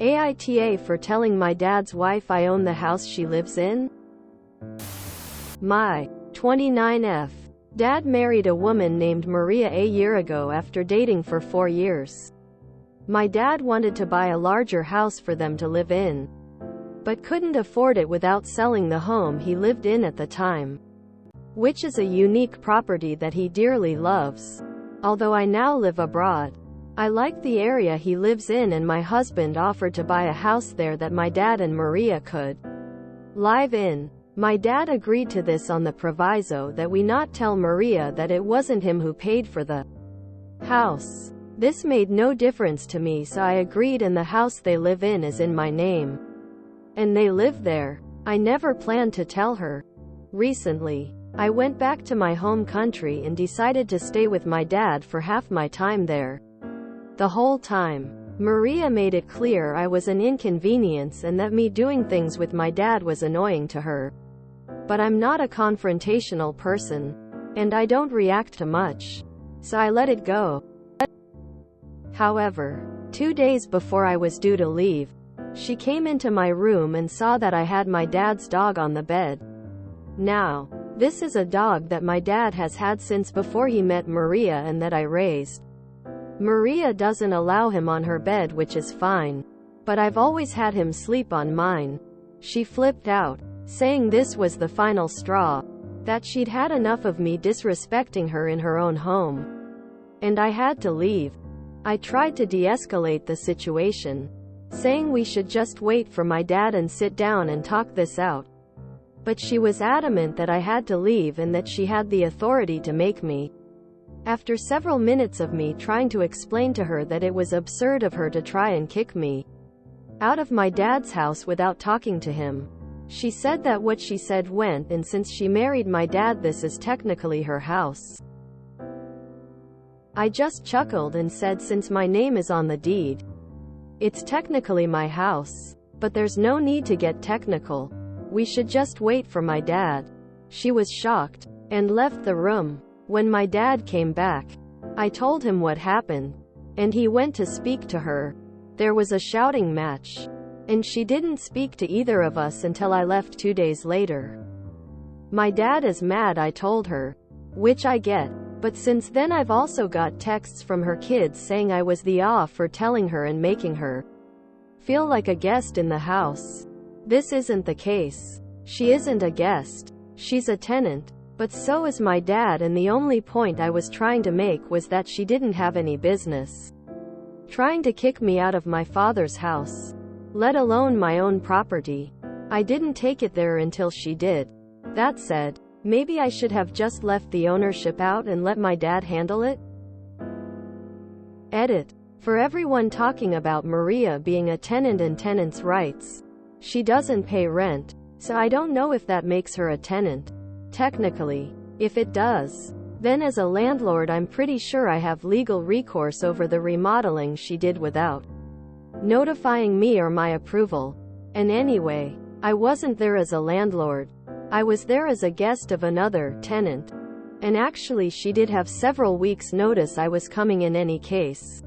AITA for telling my dad's wife I own the house she lives in? My 29F. Dad married a woman named Maria a year ago after dating for 4 years. My dad wanted to buy a larger house for them to live in, but couldn't afford it without selling the home he lived in at the time, which is a unique property that he dearly loves. Although I now live abroad, I like the area he lives in, and my husband offered to buy a house there that my dad and Maria could live in. My dad agreed to this on the proviso that we not tell Maria that it wasn't him who paid for the house. This made no difference to me, so I agreed, and the house they live in is in my name, and they live there. I never planned to tell her. Recently, I went back to my home country and decided to stay with my dad for half my time there. The whole time, Maria made it clear I was an inconvenience and that me doing things with my dad was annoying to her. But I'm not a confrontational person, and I don't react to much, so I let it go. However, 2 days before I was due to leave, she came into my room and saw that I had my dad's dog on the bed. Now, this is a dog that my dad has had since before he met Maria and that I raised. Maria doesn't allow him on her bed, which is fine, but I've always had him sleep on mine. She flipped out, saying this was the final straw, that she'd had enough of me disrespecting her in her own home, and I had to leave. I tried to de-escalate the situation, saying we should just wait for my dad and sit down and talk this out. But she was adamant that I had to leave and that she had the authority to make me. After several minutes of me trying to explain to her that it was absurd of her to try and kick me out of my dad's house without talking to him, she said that what she said went, and since she married my dad, this is technically her house. I just chuckled and said, since my name is on the deed, it's technically my house, but there's no need to get technical. We should just wait for my dad. She was shocked and left the room. When my dad came back, I told him what happened, and he went to speak to her. There was a shouting match, and she didn't speak to either of us until I left 2 days later. My dad is mad, I told her, which I get, but since then I've also got texts from her kids saying I was the off for telling her and making her feel like a guest in the house. This isn't the case. She isn't a guest. She's a tenant. But so is my dad, and the only point I was trying to make was that she didn't have any business trying to kick me out of my father's house, let alone my own property. I didn't take it there until she did. That said, maybe I should have just left the ownership out and let my dad handle it. Edit. For everyone talking about Maria being a tenant and tenants' rights, she doesn't pay rent, so I don't know if that makes her a tenant. Technically, if it does, then as a landlord I'm pretty sure I have legal recourse over the remodeling she did without notifying me or my approval. And anyway, I wasn't there as a landlord. I was there as a guest of another tenant. And actually she did have several weeks notice I was coming in any case.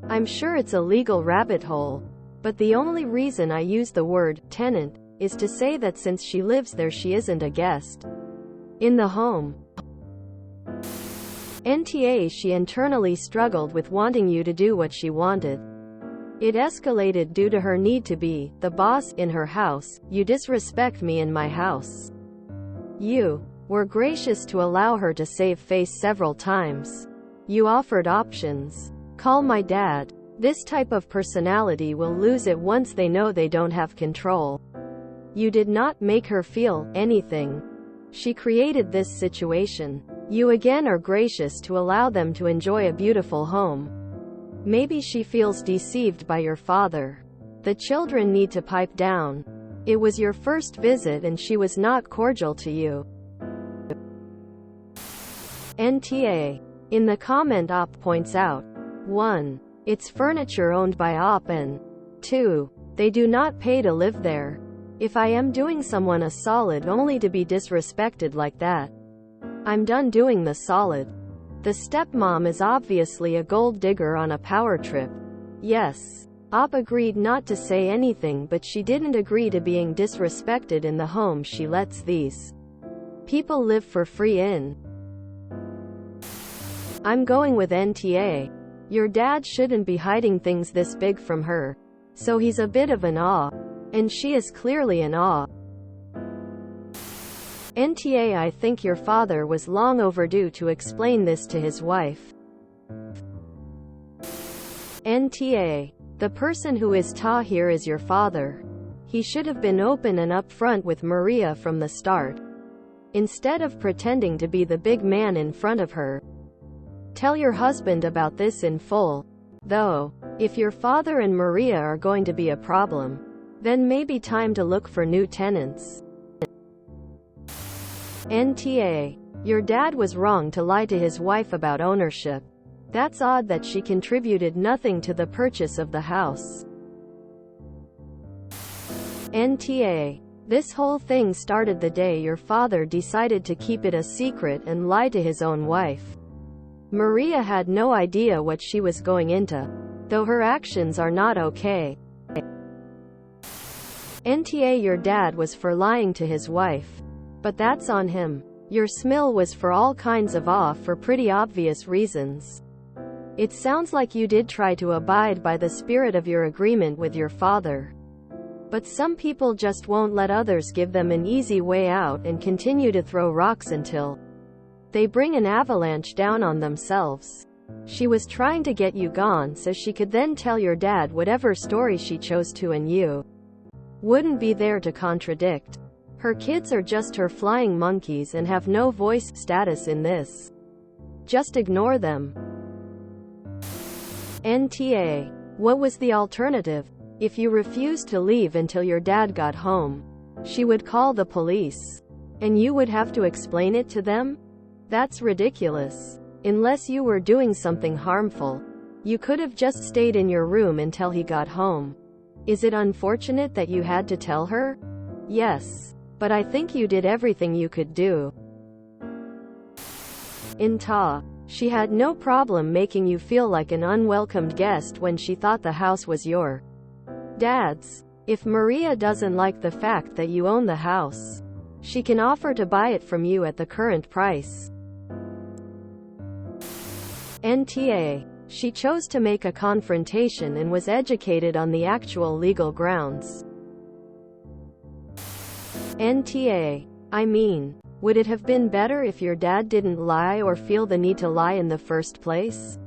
I'm sure it's a legal rabbit hole, but the only reason I use the word tenant is to say that since she lives there she isn't a guest in the home. NTA She internally struggled with wanting you to do what she wanted. It escalated due to her need to be the boss in her house. You disrespect me in my house. You were gracious to allow her to save face several times. You offered options. Call my dad. This type of personality will lose it once they know they don't have control. You did not make her feel anything. She created this situation. You again are gracious to allow them to enjoy a beautiful home. Maybe she feels deceived by your father. The children need to pipe down. It was your first visit and she was not cordial to you. NTA. In the comment Op points out, 1. It's furniture owned by Op, and 2. They do not pay to live there. If I am doing someone a solid only to be disrespected like that, I'm done doing the solid. The stepmom is obviously a gold digger on a power trip. Yes. Op agreed not to say anything, but she didn't agree to being disrespected in the home she lets these people live for free in. I'm going with NTA. Your dad shouldn't be hiding things this big from her. So he's a bit of an awe. And she is clearly an awe. NTA, I think your father was long overdue to explain this to his wife. NTA. The person who is ta here is your father. He should have been open and upfront with Maria from the start. Instead of pretending to be the big man in front of her. Tell your husband about this in full. Though, if your father and Maria are going to be a problem, then maybe time to look for new tenants. NTA. Your dad was wrong to lie to his wife about ownership. That's odd that she contributed nothing to the purchase of the house. NTA. This whole thing started the day your father decided to keep it a secret and lie to his own wife. Maria had no idea what she was going into, though her actions are not okay. NTA. Your dad was for lying to his wife. But that's on him. Your smil was for all kinds of awe for pretty obvious reasons. It sounds like you did try to abide by the spirit of your agreement with your father. But some people just won't let others give them an easy way out and continue to throw rocks until they bring an avalanche down on themselves. She was trying to get you gone so she could then tell your dad whatever story she chose to, and you wouldn't be there to contradict. Her kids are just her flying monkeys and have no voice status in this. Just ignore them. NTA. What was the alternative? If you refused to leave until your dad got home, she would call the police. And you would have to explain it to them? That's ridiculous. Unless you were doing something harmful, you could have just stayed in your room until he got home. Is it unfortunate that you had to tell her? Yes. But I think you did everything you could do. NTA. She had no problem making you feel like an unwelcomed guest when she thought the house was your dad's. If Maria doesn't like the fact that you own the house, she can offer to buy it from you at the current price. NTA. She chose to make a confrontation and was educated on the actual legal grounds. NTA. I mean, would it have been better if your dad didn't lie or feel the need to lie in the first place?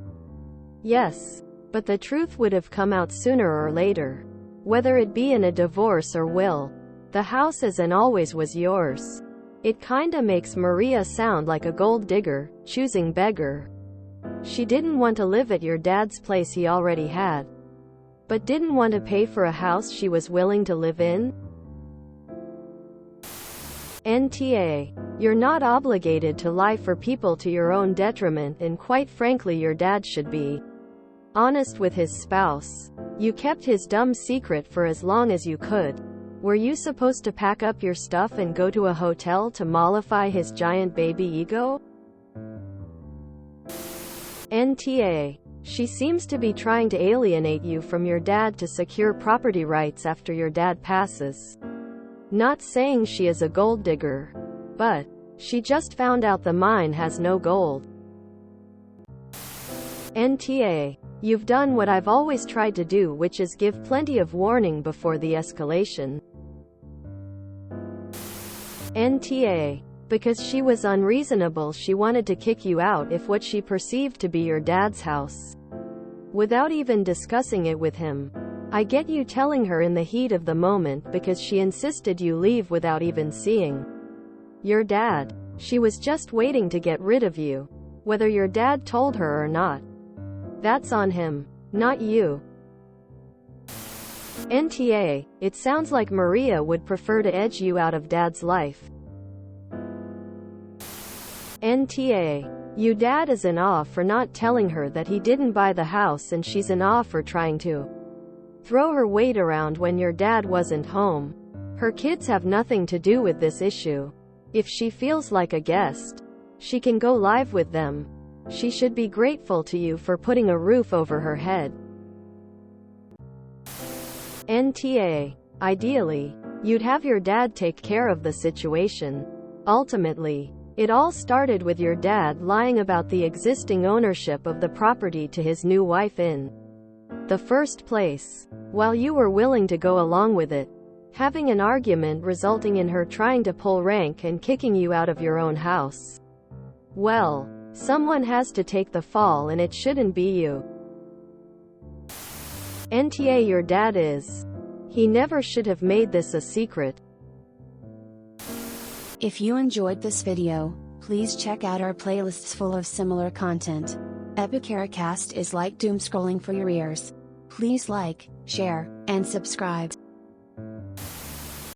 Yes. But the truth would have come out sooner or later. Whether it be in a divorce or will. The house is and always was yours. It kinda makes Maria sound like a gold digger, choosing beggar. She didn't want to live at your dad's place he already had. But didn't want to pay for a house she was willing to live in? NTA. You're not obligated to lie for people to your own detriment, and quite frankly your dad should be honest with his spouse. You kept his dumb secret for as long as you could. Were you supposed to pack up your stuff and go to a hotel to mollify his giant baby ego? NTA. She seems to be trying to alienate you from your dad to secure property rights after your dad passes. Not saying she is a gold digger, but she just found out the mine has no gold. NTA. You've done what I've always tried to do, which is give plenty of warning before the escalation. NTA. Because she was unreasonable, she wanted to kick you out if what she perceived to be your dad's house, without even discussing it with him. I get you telling her in the heat of the moment because she insisted you leave without even seeing your dad. She was just waiting to get rid of you, whether your dad told her or not. That's on him, not you. NTA. It sounds like Maria would prefer to edge you out of dad's life. NTA. You dad is in awe for not telling her that he didn't buy the house, and she's in awe for trying to throw her weight around when your dad wasn't home. Her kids have nothing to do with this issue. If she feels like a guest, she can go live with them. She should be grateful to you for putting a roof over her head. NTA. Ideally, you'd have your dad take care of the situation. Ultimately, it all started with your dad lying about the existing ownership of the property to his new wife in the first place. While you were willing to go along with it, having an argument resulting in her trying to pull rank and kicking you out of your own house. Well, someone has to take the fall, and it shouldn't be you. NTA. Your dad is. He never should have made this a secret. If you enjoyed this video, please check out our playlists full of similar content. AmITheAsshole is like doom scrolling for your ears. Please like, share, and subscribe.